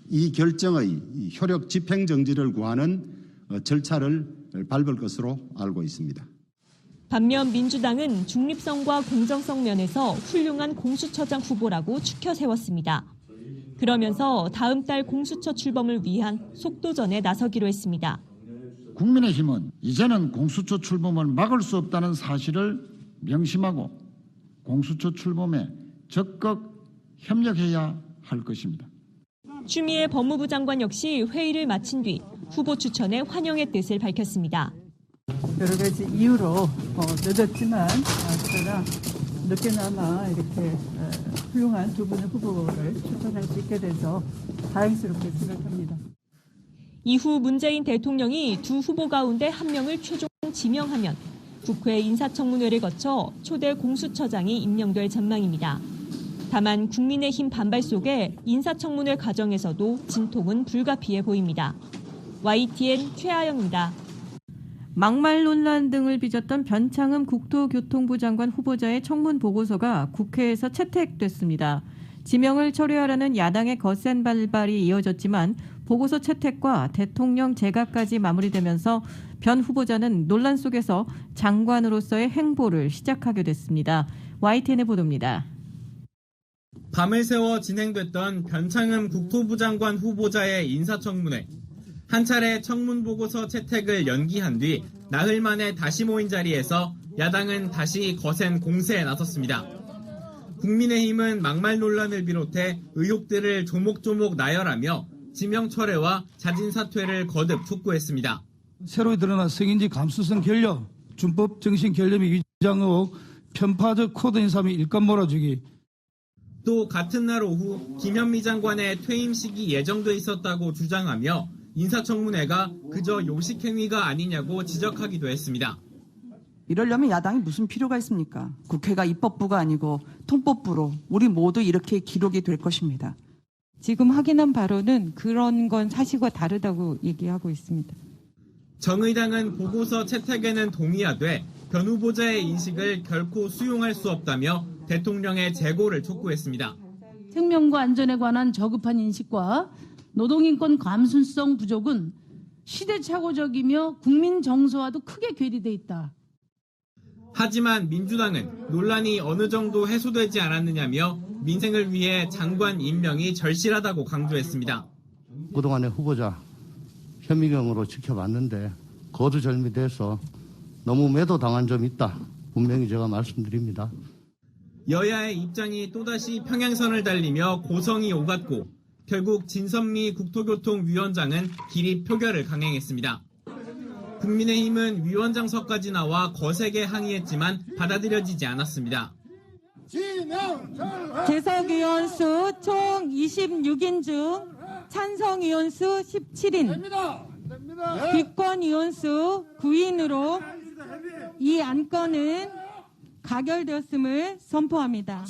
T: 이 결정의 효력 집행 정지를 구하는 절차를 밟을 것으로 알고 있습니다.
Q: 반면 민주당은 중립성과 공정성 면에서 훌륭한 공수처장 후보라고 추켜 세웠습니다. 그러면서 다음 달 공수처 출범을 위한 속도전에 나서기로 했습니다.
U: 국민의힘은 이제는 공수처 출범을 막을 수 없다는 사실을 명심하고 공수처 출범에 적극 협력해야 할 것입니다.
Q: 추미애 법무부 장관 역시 회의를 마친 뒤 후보 추천에 환영의 뜻을 밝혔습니다.
V: 여러 가지 이유로 늦었지만 그러나 늦게나마 이렇게 훌륭한 두 분의 후보를 추천할 수 있게 돼서 다행스럽게 생각합니다.
Q: 이후 문재인 대통령이 두 후보 가운데 한 명을 최종 지명하면 국회 인사청문회를 거쳐 초대 공수처장이 임명될 전망입니다. 다만 국민의힘 반발 속에 인사청문회 과정에서도 진통은 불가피해 보입니다. YTN 최아영입니다.
B: 막말 논란 등을 빚었던 변창흠 국토교통부 장관 후보자의 청문 보고서가 국회에서 채택됐습니다. 지명을 철회하라는 야당의 거센 발발이 이어졌지만 보고서 채택과 대통령 재가까지 마무리되면서 변 후보자는 논란 속에서 장관으로서의 행보를 시작하게 됐습니다. YTN의 보도입니다.
W: 밤을 새워 진행됐던 변창흠 국토부 장관 후보자의 인사청문회. 한 차례 청문 보고서 채택을 연기한 뒤 나흘 만에 다시 모인 자리에서 야당은 다시 거센 공세에 나섰습니다. 국민의힘은 막말 논란을 비롯해 의혹들을 조목조목 나열하며 지명 철회와 자진 사퇴를 거듭 촉구했습니다.
X: 새로 드러난 성인지 감수성 결여, 준법 정신 결여미 위장 의혹, 편파적 코드 인사 및 일감 몰아주기.
W: 또 같은 날 오후 김현미 장관의 퇴임 시기 예정돼 있었다고 주장하며 인사청문회가 그저 요식행위가 아니냐고 지적하기도 했습니다.
C: 이러려면 야당이 무슨 필요가 있습니까? 국회가 입법부가 아니고 통법부로 우리 모두 이렇게 기록이 될 것입니다.
E: 지금 확인한 바로는 그런 건 사실과 다르다고 얘기하고 있습니다.
W: 정의당은 보고서 채택에는 동의하되 변 후보자의 인식을 결코 수용할 수 없다며 대통령의 재고를 촉구했습니다.
F: 생명과 안전에 관한 저급한 인식과 노동인권 감수성 부족은 시대착오적이며 국민 정서와도 크게 괴리돼 있다.
W: 하지만 민주당은 논란이 어느 정도 해소되지 않았느냐며 민생을 위해 장관 임명이 절실하다고 강조했습니다.
G: 그동안의 후보자 현미경으로 지켜봤는데 거두절미돼서 너무 매도당한 점이 있다. 분명히 제가 말씀드립니다.
W: 여야의 입장이 또다시 평행선을 달리며 고성이 오갔고 결국 진선미 국토교통위원장은 기립 표결을 강행했습니다. 국민의힘은 위원장석까지 나와 거세게 항의했지만 받아들여지지 않았습니다.
E: 재석 의원 수 총 26인 중 찬성 의원 수 17인, 기권 의원 수 9인으로 이 안건은 가결되었음을 선포합니다.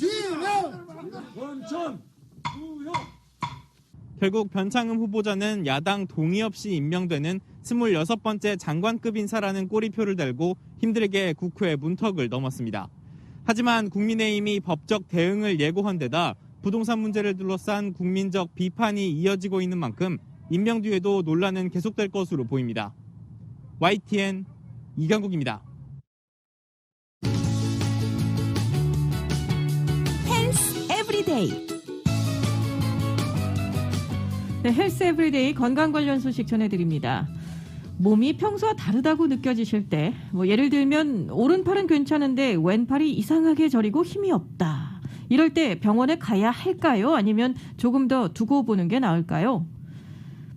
W: 결국 변창흠 후보자는 야당 동의 없이 임명되는 26번째 장관급 인사라는 꼬리표를 달고 힘들게 국회 문턱을 넘었습니다. 하지만 국민의힘이 법적 대응을 예고한 데다 부동산 문제를 둘러싼 국민적 비판이 이어지고 있는 만큼 임명 뒤에도 논란은 계속될 것으로 보입니다. YTN 이강국입니다.
P: 헬스 에브리데이.
B: 네, 헬스 에브리데이 건강 관련 소식 전해드립니다. 몸이 평소와 다르다고 느껴지실 때, 예를 들면 오른팔은 괜찮은데 왼팔이 이상하게 저리고 힘이 없다. 이럴 때 병원에 가야 할까요? 아니면 조금 더 두고 보는 게 나을까요?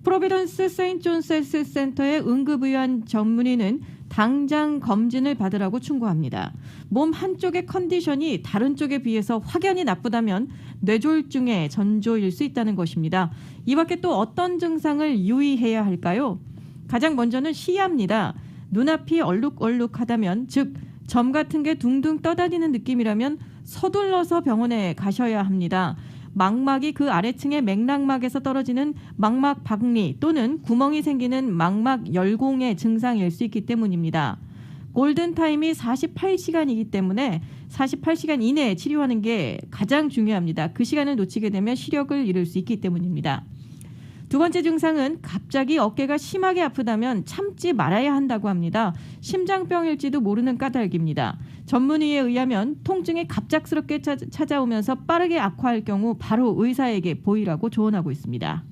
B: 프로비던스 세인트 존스 헬스 센터의 응급의원 전문의는 당장 검진을 받으라고 충고합니다. 몸 한쪽의 컨디션이 다른 쪽에 비해서 확연히 나쁘다면 뇌졸중의 전조일 수 있다는 것입니다. 이 밖에 또 어떤 증상을 유의해야 할까요? 가장 먼저는 시야입니다. 눈앞이 얼룩얼룩하다면, 즉 점 같은 게 둥둥 떠다니는 느낌이라면 서둘러서 병원에 가셔야 합니다. 망막이 그 아래층의 맥락막에서 떨어지는 망막 박리 또는 구멍이 생기는 망막 열공의 증상일 수 있기 때문입니다. 골든타임이 48시간이기 때문에 48시간 이내에 치료하는 게 가장 중요합니다. 그 시간을 놓치게 되면 시력을 잃을 수 있기 때문입니다. 두 번째 증상은 갑자기 어깨가 심하게 아프다면 참지 말아야 한다고 합니다. 심장병일지도 모르는 까닭입니다. 전문의에 의하면 통증이 갑작스럽게 찾아오면서 빠르게 악화할 경우 바로 의사에게 보이라고 조언하고 있습니다.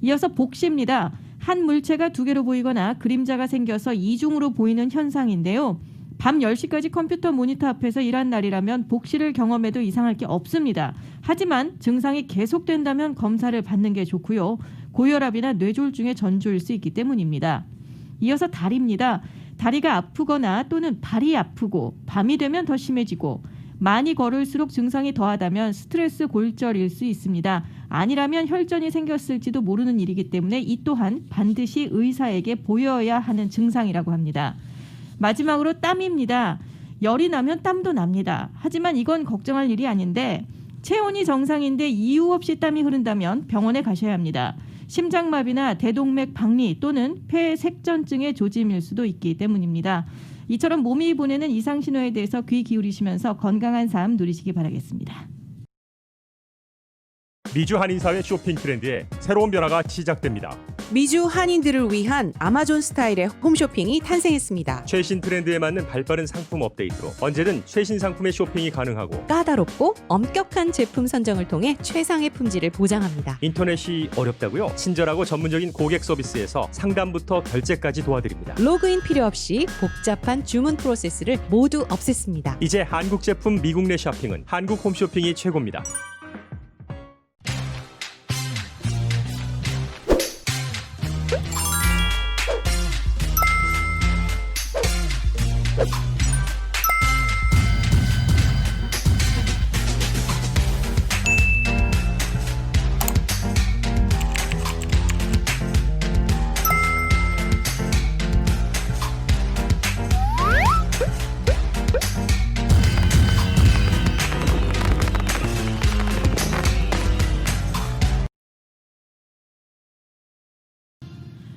B: 이어서 복시입니다. 한 물체가 두 개로 보이거나 그림자가 생겨서 이중으로 보이는 현상인데요. 밤 10시까지 컴퓨터 모니터 앞에서 일한 날이라면 복시를 경험해도 이상할 게 없습니다. 하지만 증상이 계속된다면 검사를 받는 게 좋고요. 고혈압이나 뇌졸중의 전조일 수 있기 때문입니다. 이어서 다리입니다. 다리가 아프거나 또는 발이 아프고 밤이 되면 더 심해지고 많이 걸을수록 증상이 더하다면 스트레스 골절일 수 있습니다. 아니라면 혈전이 생겼을지도 모르는 일이기 때문에 이 또한 반드시 의사에게 보여야 하는 증상이라고 합니다. 마지막으로 땀입니다. 열이 나면 땀도 납니다. 하지만 이건 걱정할 일이 아닌데 체온이 정상인데 이유 없이 땀이 흐른다면 병원에 가셔야 합니다. 심장마비나 대동맥 박리 또는 폐색전증의 조짐일 수도 있기 때문입니다. 이처럼 몸이 보내는 이상 신호에 대해서 귀 기울이시면서 건강한 삶 누리시기 바라겠습니다.
O: 미주 한인사회 쇼핑 트렌드에 새로운 변화가 시작됩니다.
P: 미주 한인들을 위한 아마존 스타일의 홈쇼핑이 탄생했습니다.
O: 최신 트렌드에 맞는 발빠른 상품 업데이트로 언제든 최신 상품의 쇼핑이 가능하고
P: 까다롭고 엄격한 제품 선정을 통해 최상의 품질을 보장합니다.
O: 인터넷이 어렵다고요? 친절하고 전문적인 고객 서비스에서 상담부터 결제까지 도와드립니다.
P: 로그인 필요 없이 복잡한 주문 프로세스를 모두 없앴습니다.
O: 이제 한국 제품 미국 내 쇼핑은 한국 홈쇼핑이 최고입니다.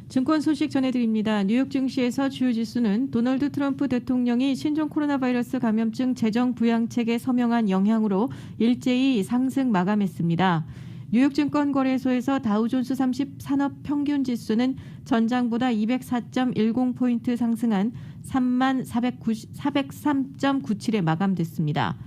B: 증권 소식 전해드립니다. 뉴욕 증시에서 주요 지수는 도널드 트럼프 대통령이 신종 코로나 바이러스 감염증 재정 부양책에 서명한 영향으로 일제히 상승 마감했습니다. 뉴욕 증권거래소에서 다우존스 30 산업 평균 지수는 전장보다 204.10포인트 상승한 3403.97에 마감됐습니다.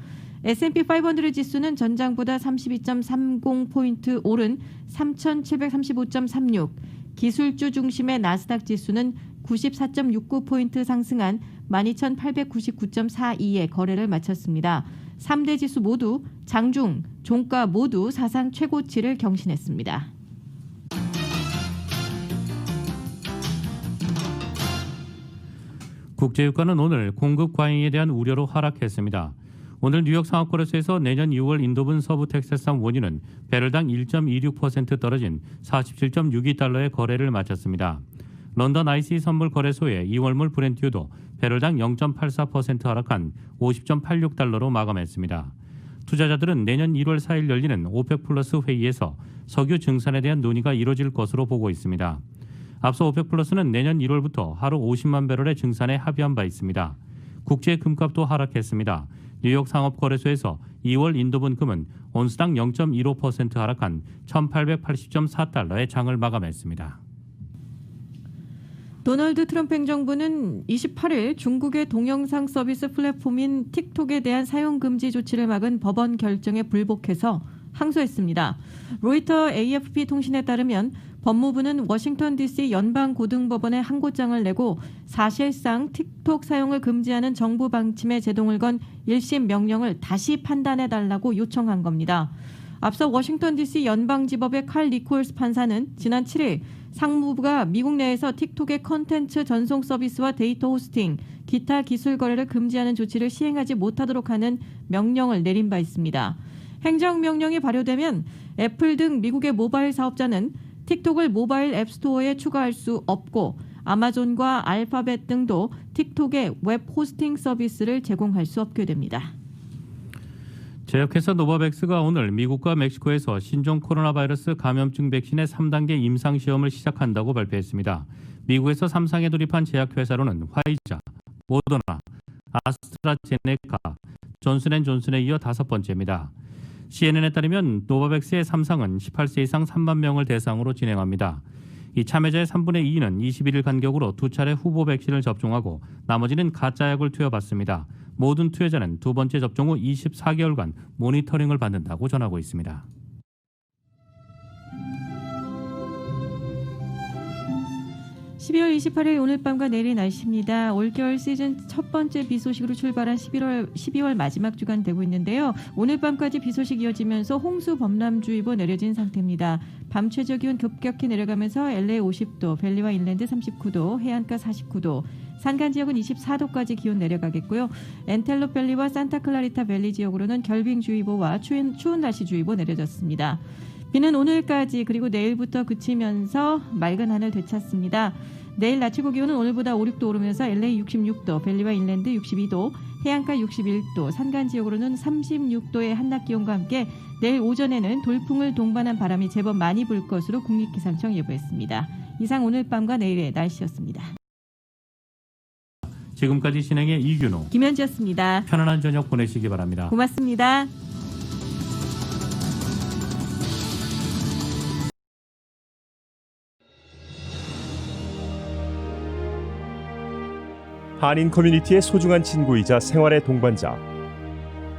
B: S&P 500 지수는 전장보다 32.30포인트 오른 3735.36, 기술주 중심의 나스닥 지수는 94.69포인트 상승한 12899.42에 거래를 마쳤습니다. 3대 지수 모두 장중, 종가 모두 사상 최고치를 경신했습니다.
A: 국제유가는 오늘 공급 과잉에 대한 우려로 하락했습니다. 오늘 뉴욕 상업거래소에서 내년 2월 인도분 서부 텍사스산 원유는 배럴당 1.26% 떨어진 47.62달러의 거래를 마쳤습니다. 런던 IC 선물 거래소의 2월물 브렌트유도 배럴당 0.84% 하락한 50.86달러로 마감했습니다. 투자자들은 내년 1월 4일 열리는 오펙 플러스 회의에서 석유 증산에 대한 논의가 이뤄질 것으로 보고 있습니다. 앞서 오펙 플러스는 내년 1월부터 하루 50만 배럴의 증산에 합의한 바 있습니다. 국제 금값도 하락했습니다. 뉴욕 상업거래소에서 2월 인도분 금은 온스당 0.15% 하락한 1880.4달러의 장을 마감했습니다.
B: 도널드 트럼프 행정부는 28일 중국의 동영상 서비스 플랫폼인 틱톡에 대한 사용 금지 조치를 막은 법원 결정에 불복해서 항소했습니다. 로이터 AFP 통신에 따르면 법무부는 워싱턴 DC 연방고등법원에 항고장을 내고 사실상 틱톡 사용을 금지하는 정부 방침에 제동을 건 1심 명령을 다시 판단해달라고 요청한 겁니다. 앞서 워싱턴 DC 연방지법의 칼 니콜스 판사는 지난 7일 상무부가 미국 내에서 틱톡의 컨텐츠 전송 서비스와 데이터 호스팅, 기타 기술 거래를 금지하는 조치를 시행하지 못하도록 하는 명령을 내린 바 있습니다. 행정명령이 발효되면 애플 등 미국의 모바일 사업자는 틱톡을 모바일 앱스토어에 추가할 수 없고 아마존과 알파벳 등도 틱톡의 웹 호스팅 서비스를 제공할 수 없게 됩니다.
A: 제약회사 노바백스가 오늘 미국과 멕시코에서 신종 코로나 바이러스 감염증 백신의 3단계 임상시험을 시작한다고 발표했습니다. 미국에서 3상에 돌입한 제약회사로는 화이자, 모더나, 아스트라제네카, 존슨앤존슨에 이어 5번째입니다. CNN에 따르면 노바백스의 3상은 18세 이상 3만 명을 대상으로 진행합니다. 이 참여자의 3분의 2는 21일 간격으로 2차례 후보 백신을 접종하고 나머지는 가짜약을 투여받습니다. 모든 투여자는 두 번째 접종 후 24개월간 모니터링을 받는다고 전하고 있습니다.
B: (12월 28일) 오늘 밤과 내일의 날씨입니다. 올겨울 시즌 첫 번째 비 소식으로 출발한 12월 마지막 주간 되고 있는데요. 오늘 밤까지 비 소식 이어지면서 홍수 범람주의보 내려진 상태입니다. 밤 최저 기온 급격히 내려가면서 LA 50도, 밸리와 인랜드 39도, 해안가 49도, 산간 지역은 24도까지 기온 내려가겠고요. 엔텔로 밸리와 산타클라리타 밸리 지역으로는 결빙주의보와 추운 날씨 주의보 내려졌습니다. 비는 오늘까지 그리고 내일부터 그치면서 맑은 하늘 되찾습니다. 내일 낮 최고 기온은 오늘보다 5, 6도 오르면서 LA 66도, 밸리와 인랜드 62도, 해안가 61도, 산간 지역으로는 36도의 한낮 기온과 함께 내일 오전에는 돌풍을 동반한 바람이 제법 많이 불 것으로 국립기상청 예보했습니다. 이상 오늘 밤과 내일의 날씨였습니다.
A: 지금까지 진행의 이균호,
B: 김현지였습니다.
A: 편안한 저녁 보내시기 바랍니다.
B: 고맙습니다.
O: 한인 커뮤니티의 소중한 친구이자 생활의 동반자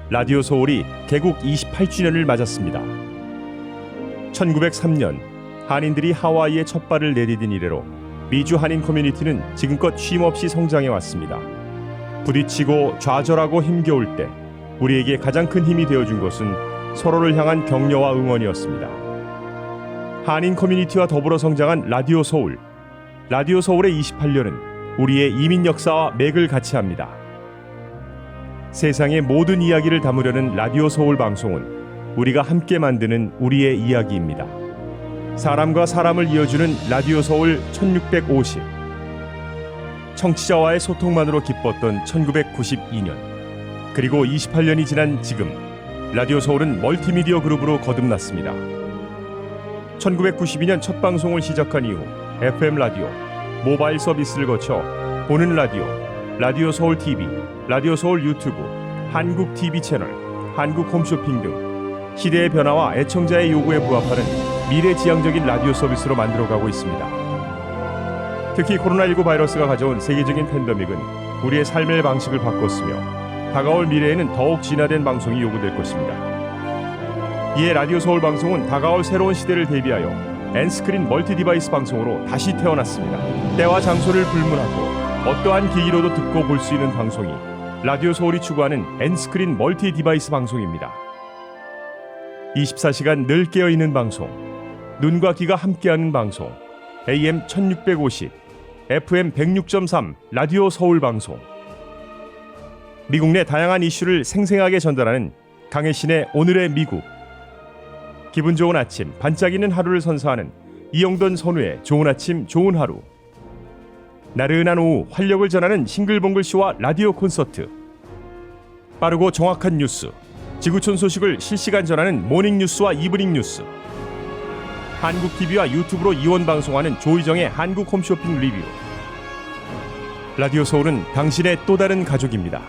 O: 라디오 소울이 개국 28주년을 맞았습니다. 1903년 한인들이 하와이에 첫 발을 내디딘 이래로 미주 한인 커뮤니티는 지금껏 쉼없이 성장해 왔습니다. 부딪히고 좌절하고 힘겨울 때 우리에게 가장 큰 힘이 되어준 것은 서로를 향한 격려와 응원이었습니다. 한인 커뮤니티와 더불어 성장한 라디오 소울. 라디오 소울의 28년은 우리의 이민 역사와 맥을 같이 합니다. 세상의 모든 이야기를 담으려는 라디오 소울 방송은 우리가 함께 만드는 우리의 이야기입니다. 사람과 사람을 이어주는 라디오 소울 1650. 청취자와의 소통만으로 기뻤던 1992년. 그리고 28년이 지난 지금 라디오 소울은 멀티미디어 그룹으로 거듭났습니다. 1992년 첫 방송을 시작한 이후 FM 라디오, 모바일 서비스를 거쳐 보는 라디오, 라디오 서울 TV, 라디오 서울 유튜브, 한국 TV 채널, 한국 홈쇼핑 등 시대의 변화와 애청자의 요구에 부합하는 미래지향적인 라디오 서비스로 만들어가고 있습니다. 특히 코로나19 바이러스가 가져온 세계적인 팬데믹은 우리의 삶의 방식을 바꿨으며 다가올 미래에는 더욱 진화된 방송이 요구될 것입니다. 이에 라디오 서울 방송은 다가올 새로운 시대를 대비하여 N스크린 멀티 디바이스 방송으로 다시 태어났습니다. 때와 장소를 불문하고 어떠한 기기로도 듣고 볼 수 있는 방송이 라디오 서울이 추구하는 N스크린 멀티 디바이스 방송입니다. 24시간 늘 깨어있는 방송, 눈과 귀가 함께하는 방송, AM 1650, FM 106.3 라디오 서울 방송. 미국 내 다양한 이슈를 생생하게 전달하는 강혜신의 오늘의 미국. 기분 좋은 아침, 반짝이는 하루를 선사하는 이영돈 선우의 좋은 아침, 좋은 하루. 나른한 오후 활력을 전하는 싱글벙글쇼와 라디오 콘서트. 빠르고 정확한 뉴스, 지구촌 소식을 실시간 전하는 모닝뉴스와 이브닝 뉴스. 한국TV와 유튜브로 이원 방송하는 조희정의 한국 홈쇼핑 리뷰. 라디오 서울은 당신의 또 다른 가족입니다.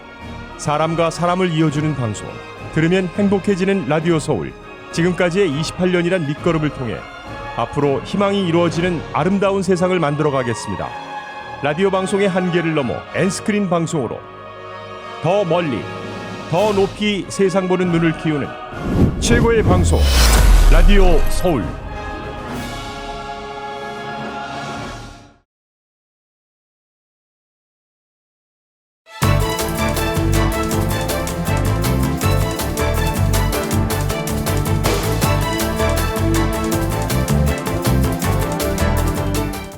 O: 사람과 사람을 이어주는 방송, 들으면 행복해지는 라디오 서울. 지금까지의 28년이란 밑거름을 통해 앞으로 희망이 이루어지는 아름다운 세상을 만들어 가겠습니다. 라디오 방송의 한계를 넘어 N스크린 방송으로 더 멀리, 더 높이 세상 보는 눈을 키우는 최고의 방송, 라디오 서울.